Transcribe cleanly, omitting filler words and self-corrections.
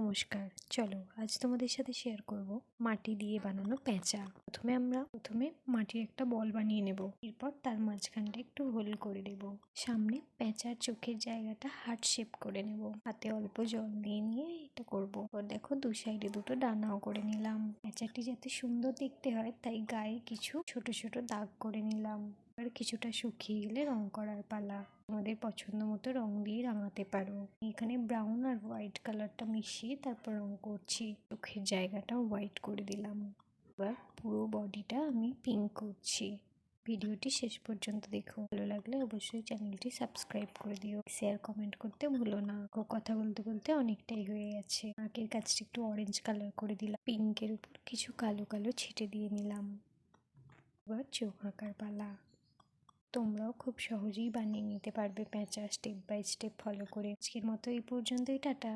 নমস্কার, চলো আজ তোমাদের সাথে শেয়ার করব মাটি দিয়ে বানানো পেঁচা। প্রথমে মাটির একটা বল বানিয়ে নেব। এরপর তার মাঝখানটা একটু হোল করে দেব। সামনে পেঁচার চোখের জায়গাটা হার্ট শেপ করে নেব। হাতে অল্প জল দিয়ে নিয়ে এটা করব। এরপর দেখো দু সাইডে দুটো ডানাও করে নিলাম। পেঁচাটি যাতে সুন্দর দেখতে হয় তাই গায়ে কিছু ছোট ছোট দাগ করে নিলাম। এবার কিছুটা শুকিয়ে গেলে রং করার পালা। আমাদের পছন্দ মতো রং দিয়ে রাঙাতে পারো। এখানে ব্রাউন আর হোয়াইট কালারটা মিশিয়ে তারপর রং করছি। চোখের জায়গাটাও হোয়াইট করে দিলাম। এবার পুরো বডিটা আমি পিঙ্ক করছি। ভিডিওটি শেষ পর্যন্ত দেখো। ভালো লাগলে অবশ্যই চ্যানেলটি সাবস্ক্রাইব করে দিও। শেয়ার কমেন্ট করতে ভুলো না। কথা বলতে বলতে অনেকটাই হয়ে গেছে। নাকের কাছটা একটু অরেঞ্জ কালার করে দিলাম। পিঙ্কের উপর কিছু কালো কালো ছিটে দিয়ে নিলাম। এবার চোখ আঁকার পালা। তোমরাও খুব সহজেই বানিয়ে নিতে পারবে পেঁচা, স্টেপ বাই স্টেপ ফলো করে। আজকের মতো এই পর্যন্তই, টাটা।